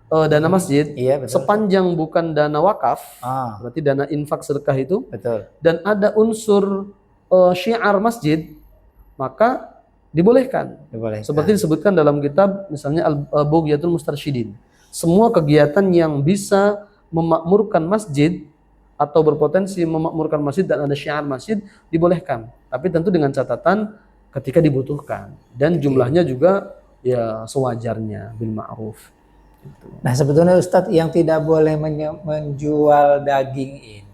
dana masjid, Iya, betul. sepanjang bukan dana wakaf, Ah, berarti dana infak sedekah itu, betul. dan ada unsur syiar masjid, maka dibolehkan. Dibolehkan. Seperti disebutkan dalam kitab misalnya Al-Bughyatul Mustarsyidin. Semua kegiatan yang bisa memakmurkan masjid atau berpotensi memakmurkan masjid dan ada syiar masjid dibolehkan. Tapi tentu dengan catatan ketika dibutuhkan dan jumlahnya juga ya sewajarnya bil ma'ruf. Gitu. Nah, sebetulnya Ustadz yang tidak boleh menjual daging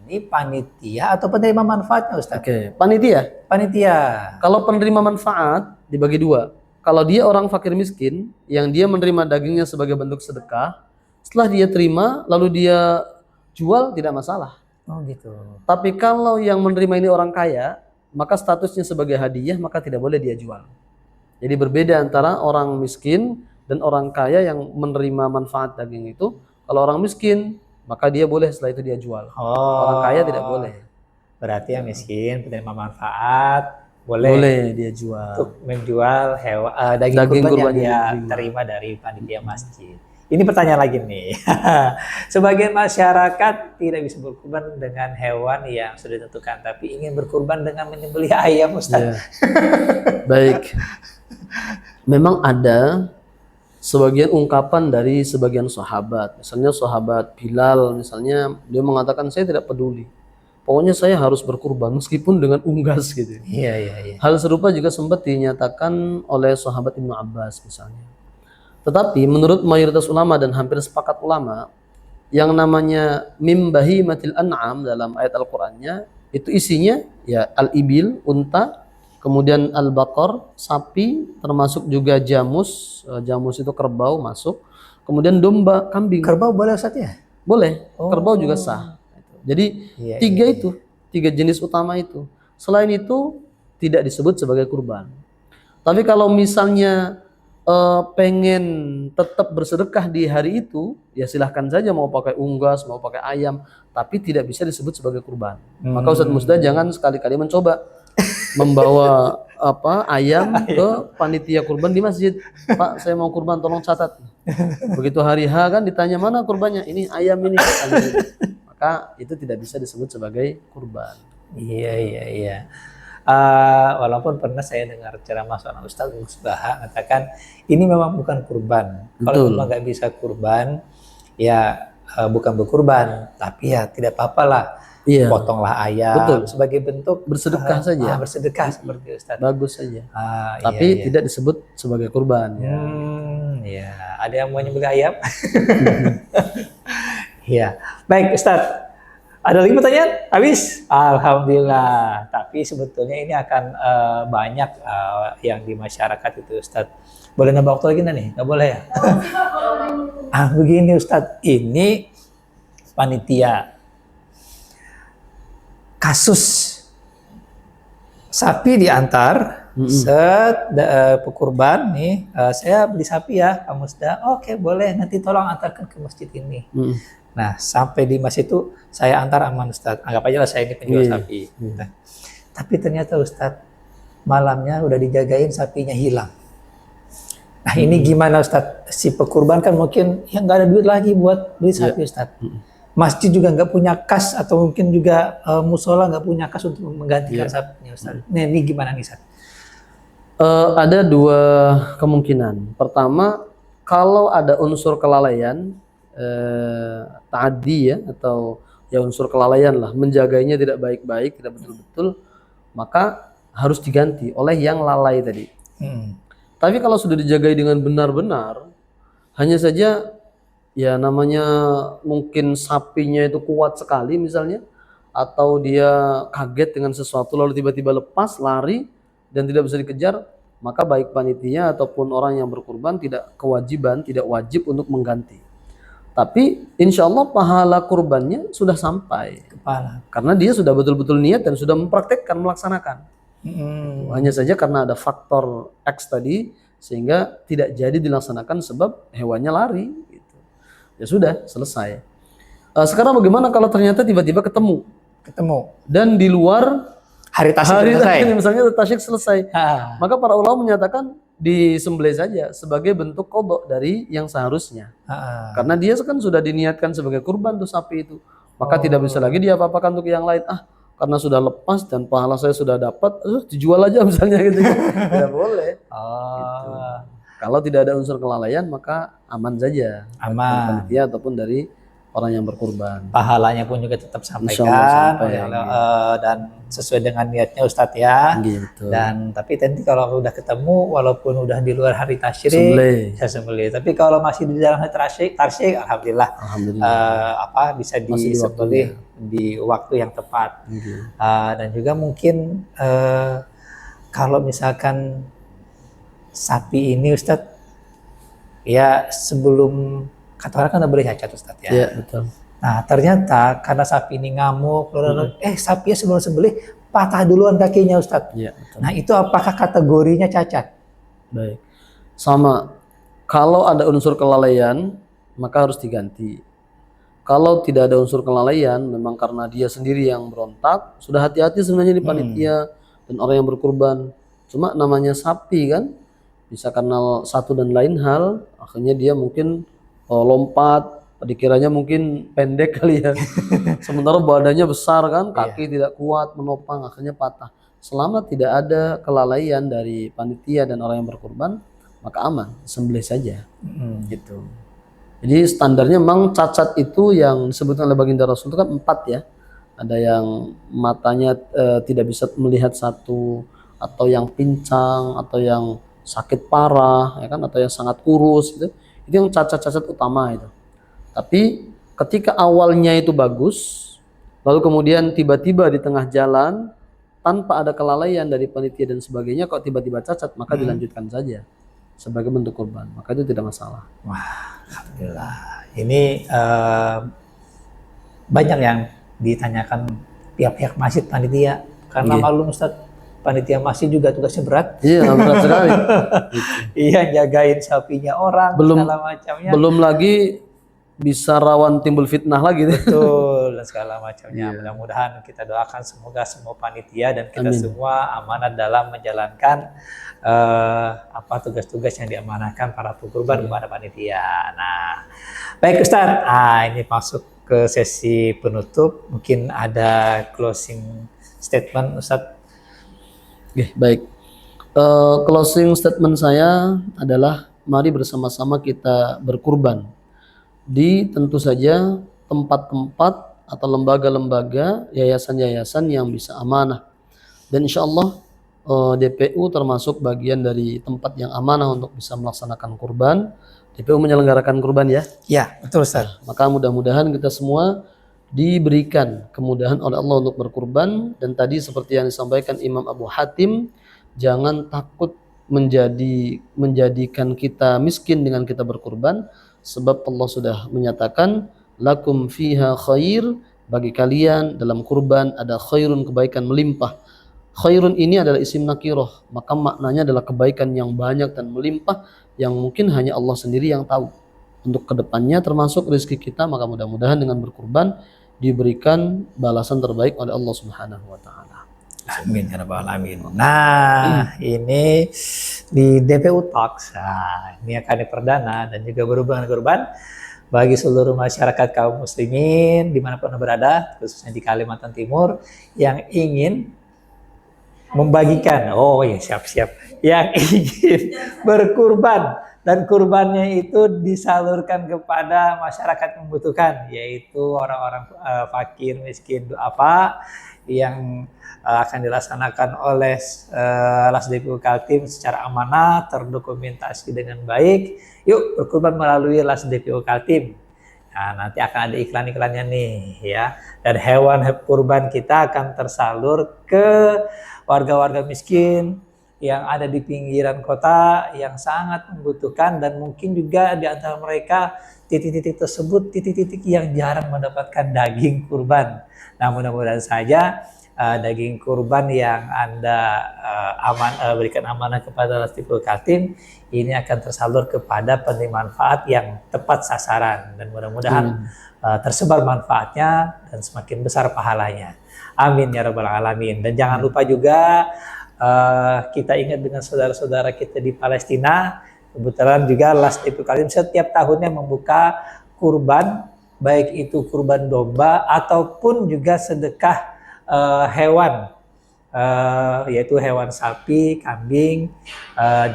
ini panitia atau penerima manfaatnya Ustadz? Oke, panitia. Panitia. Kalau penerima manfaat dibagi dua. Kalau dia orang fakir miskin yang dia menerima dagingnya sebagai bentuk sedekah, setelah dia terima lalu dia jual tidak masalah. Oh gitu. Tapi kalau yang menerima ini orang kaya, maka statusnya sebagai hadiah maka tidak boleh dia jual. Jadi berbeda antara orang miskin dan orang kaya yang menerima manfaat daging itu. Kalau orang miskin maka dia boleh setelah itu dia jual. Orang kaya tidak boleh. Berarti yang miskin penerima manfaat boleh Boleh dia jual. untuk menjual daging Daging kurban yang kurban dia yang diterima. terima dari panitia masjid. Ini pertanyaan lagi nih. Sebagian masyarakat tidak bisa berkurban dengan hewan yang sudah ditentukan, tapi ingin berkurban dengan menyembelih ayam, Ustaz. Ya. Baik. Memang ada sebagian ungkapan dari sebagian sahabat. Misalnya sahabat Bilal, misalnya dia mengatakan saya tidak peduli. Pokoknya saya harus berkurban meskipun dengan unggas gitu. Iya, iya, iya. Hal serupa juga sempat dinyatakan oleh sahabat Ibnu Abbas misalnya. Tetapi menurut mayoritas ulama dan hampir sepakat ulama, yang namanya mim bahimatil an'am dalam ayat Al-Qur'annya itu isinya ya al-ibil, unta, kemudian al-baqar, sapi, termasuk juga jamus, jamus itu kerbau masuk, kemudian domba, kambing. Kerbau boleh Ustaz ya? Boleh, Oh. kerbau juga sah. Jadi Iya, tiga iya, itu, tiga jenis utama itu. Selain itu tidak disebut sebagai kurban. Tapi kalau misalnya pengen tetap bersedekah di hari itu, ya silahkan saja mau pakai unggas, mau pakai ayam, tapi tidak bisa disebut sebagai kurban. Maka Ustadz Musda jangan sekali-kali mencoba membawa ayam ke panitia kurban di masjid. Pak, saya mau kurban, tolong catat. Begitu hari H kan ditanya mana kurbannya? Ini ayam ini. Maka itu tidak bisa disebut sebagai kurban. Iya, iya, iya. Walaupun pernah saya dengar ceramah seorang Ustadz Gus Baha mengatakan ini memang bukan kurban. Kalau memang nggak bisa kurban, ya bukan berkurban, tapi ya tidak apa-apa lah. Iya. Potonglah ayam. Betul. Sebagai bentuk Bersedekah saja. Bersedekah seperti Ustadz. Bagus saja. Iya, Tapi iya. tidak disebut sebagai kurban. Ya. Ya. Ada yang mau nyembelih ayam? Iya. Baik Ustadz. Ada lagi pertanyaan? Habis? Alhamdulillah. Tapi sebetulnya ini akan banyak yang di masyarakat itu Ustadz. Boleh nambah waktu lagi nggak nih? Nggak boleh ya? Begini Ustadz. Ini panitia. Kasus sapi diantar. Pekurban nih. Saya beli sapi ya, Pak Musda. Oke, boleh. Nanti tolong antarkan ke masjid ini. Nah, sampai di masjid itu saya antar aman Ustadz. Anggap aja lah saya ini penjual sapi. Nah, tapi ternyata Ustadz, malamnya udah dijagain sapinya hilang. Nah, ini gimana Ustadz? Si pekurban kan mungkin ya nggak ada duit lagi buat beli sapi Ustadz. Masjid juga nggak punya kas atau mungkin juga musola nggak punya kas untuk menggantikan sapinya Ustadz. Nah, ini gimana nih Ustadz? Ada dua kemungkinan. Pertama, kalau ada unsur kelalaian, ta'addi ya, atau ya unsur kelalaian lah, menjaganya tidak baik-baik, tidak betul-betul, maka harus diganti oleh yang lalai tadi. Tapi kalau sudah dijagai dengan benar-benar, hanya saja ya namanya mungkin sapinya itu kuat sekali misalnya, atau dia kaget dengan sesuatu lalu tiba-tiba lepas, lari, dan tidak bisa dikejar, maka baik panitia ataupun orang yang berkurban tidak kewajiban, tidak wajib untuk mengganti. Tapi insya Allah pahala kurbannya sudah sampai. Kepala. Karena dia sudah betul-betul niat dan sudah mempraktekkan, melaksanakan. Hanya saja karena ada faktor X tadi, sehingga tidak jadi dilaksanakan sebab hewannya lari. Gitu. Ya sudah, selesai. Sekarang bagaimana kalau ternyata tiba-tiba ketemu? Ketemu. Dan di luar hari tasyrik Hari selesai. misalnya tasyrik selesai. Ah, Maka para ulama menyatakan disembelih saja sebagai bentuk qadha dari yang seharusnya. ah. Karena dia kan sudah diniatkan sebagai kurban tuh sapi itu. Maka tidak bisa lagi dia apa-apakan untuk yang lain. Karena sudah lepas dan pahala saya sudah dapat, dijual aja misalnya gitu. Tidak boleh. Oh, Kalau tidak ada unsur kelalaian maka aman saja. Dari aman. panitia ataupun dari orang yang berkurban. Pahalanya pun juga tetap Insya Allah sampaikan sampai, dan sesuai dengan niatnya Ustadz ya. Gitu. Dan tapi nanti kalau udah ketemu walaupun udah di luar hari tasyrik Sembelih. saya sembelih. Tapi kalau masih di dalam hari tasyrik alhamdulillah Alhamdulillah. bisa Masih di disembelih di waktu yang tepat. Gitu. Dan juga mungkin kalau misalkan sapi ini Ustadz ya sebelum kata orang kan udah boleh cacat Ustadz ya. Iya, betul. Nah ternyata karena sapi ini ngamuk, sapinya sebelum sembelih patah duluan kakinya Ustadz. Iya, betul. Nah itu apakah kategorinya cacat? Baik. Sama. Kalau ada unsur kelalaian, maka harus diganti. Kalau tidak ada unsur kelalaian, memang karena dia sendiri yang berontak, sudah hati-hati sebenarnya di panitia dan orang yang berkurban. Cuma namanya sapi kan, bisa karena satu dan lain hal, akhirnya dia mungkin lompat, dikiranya mungkin pendek kali ya. Sementara badannya besar kan, kaki tidak kuat menopang, akhirnya patah. Selama tidak ada kelalaian dari panitia dan orang yang berkurban, maka aman, sembelih saja. Gitu. Jadi standarnya memang cacat itu yang disebutkan oleh baginda Rasul itu kan 4 ya. Ada yang matanya tidak bisa melihat satu, atau yang pincang, atau yang sakit parah, ya kan, atau yang sangat kurus gitu. Itu yang cacat-cacat utama itu. Tapi ketika awalnya itu bagus, lalu kemudian tiba-tiba di tengah jalan tanpa ada kelalaian dari panitia dan sebagainya, kok tiba-tiba cacat, maka dilanjutkan saja sebagai bentuk kurban, maka itu tidak masalah. Wah, alhamdulillah. Ini banyak yang ditanyakan pihak-pihak masjid panitia karena maklum Ustadz, panitia masjid juga tugasnya berat. Iya, berat sekali. Iya, jagain sapinya orang, segala macamnya. Belum lagi bisa rawan timbul fitnah lagi. Betul, dan segala macamnya. Mudah-mudahan kita doakan semoga semua panitia dan kita semua amanat dalam menjalankan tugas-tugas yang diamanahkan para pekurban kepada panitia. Nah, baik Ustadz. Ini masuk ke sesi penutup. Mungkin ada closing statement Ustadz. Oke, baik. Closing statement saya adalah mari bersama-sama kita berkurban di tentu saja tempat-tempat atau lembaga-lembaga, yayasan-yayasan yang bisa amanah. Dan insya Allah DPU termasuk bagian dari tempat yang amanah untuk bisa melaksanakan kurban. DPU menyelenggarakan kurban ya. Ya, betul Ustaz. Maka mudah-mudahan kita semua diberikan kemudahan oleh Allah untuk berkurban. Dan tadi seperti yang disampaikan Imam Abu Hatim, jangan takut menjadikan kita miskin dengan kita berkurban, sebab Allah sudah menyatakan lakum fiha khair, bagi kalian dalam kurban ada khairun, kebaikan melimpah. Khairun ini adalah isim nakirah, maka maknanya adalah kebaikan yang banyak dan melimpah yang mungkin hanya Allah sendiri yang tahu. Untuk kedepannya termasuk rezeki kita, maka mudah-mudahan dengan berkurban diberikan balasan terbaik oleh Allah Subhanahu wa taala. Amin ya rabbal alamin. Nah, ini di DPU Talks. Nah, ini akan perdana dan juga berhubungan kurban bagi seluruh masyarakat kaum muslimin dimanapun berada, khususnya di Kalimantan Timur yang ingin membagikan, siap-siap, yang ingin berkurban dan kurbannya itu disalurkan kepada masyarakat membutuhkan, yaitu orang-orang fakir, miskin, yang akan dilaksanakan oleh Lasdipul Kaltim secara amanah, terdokumentasi dengan baik. Yuk berkurban melalui Lasdipul Kaltim. Nah, nanti akan ada iklan-iklannya nih ya. Dan hewan kurban kita akan tersalur ke warga-warga miskin yang ada di pinggiran kota yang sangat membutuhkan, dan mungkin juga di antara mereka titik-titik tersebut titik-titik yang jarang mendapatkan daging kurban. Nah, mudah-mudahan saja daging kurban yang Anda berikan amanah kepada Latiful Khatim ini akan tersalur kepada penerima manfaat yang tepat sasaran, dan mudah-mudahan tersebar manfaatnya dan semakin besar pahalanya. Amin ya rabbal alamin. Dan jangan lupa juga kita ingat dengan saudara-saudara kita di Palestina. Kebetulan juga Latiful Khatim setiap tahunnya membuka kurban, baik itu kurban domba ataupun juga sedekah hewan, yaitu hewan sapi, kambing,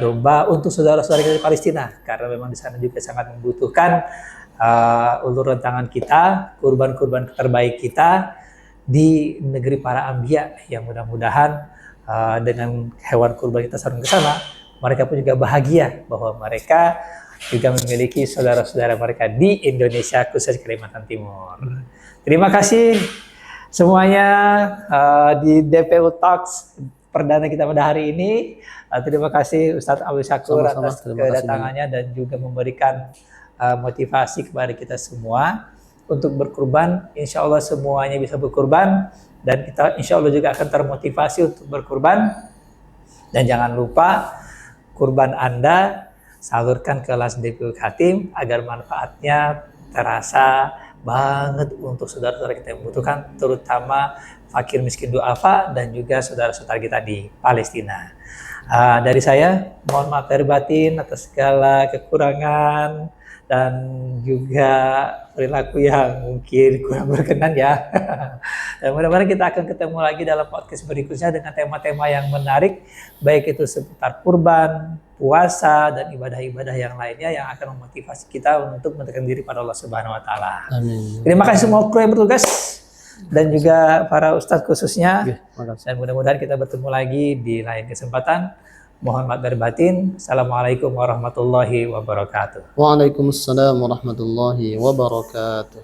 domba untuk saudara-saudara kita di Palestina, karena memang di sana juga sangat membutuhkan uluran tangan kita, kurban-kurban terbaik kita di negeri para anbiya, yang mudah-mudahan dengan hewan kurban kita sarung ke sana, mereka pun juga bahagia bahwa mereka juga memiliki saudara-saudara mereka di Indonesia, khusus Kalimantan Timur. Terima kasih semuanya di DPU Talks perdana kita pada hari ini. Terima kasih Ustadz Abdul Syakur atas kedatangannya dan juga memberikan motivasi kepada kita semua untuk berkurban. Insya Allah semuanya bisa berkurban, dan kita insya Allah juga akan termotivasi untuk berkurban. Dan jangan lupa kurban Anda salurkan ke Latiful Khatim agar manfaatnya terasa banget untuk saudara-saudara kita yang membutuhkan, terutama fakir miskin duafa dan juga saudara-saudara kita di Palestina. Dari saya, mohon maaf lahir batin atas segala kekurangan dan juga perilaku yang mungkin kurang berkenan ya. Dan mudah-mudahan kita akan ketemu lagi dalam podcast berikutnya dengan tema-tema yang menarik, baik itu seputar kurban, puasa, dan ibadah-ibadah yang lainnya yang akan memotivasi kita untuk mendekatkan diri pada Allah Subhanahu wa taala. Amin. Terima kasih semua kru yang bertugas dan juga para ustadz khususnya. Dan mudah-mudahan kita bertemu lagi di lain kesempatan. Mohon maaf lahir batin. Assalamualaikum warahmatullahi wabarakatuh. Waalaikumsalam warahmatullahi wabarakatuh.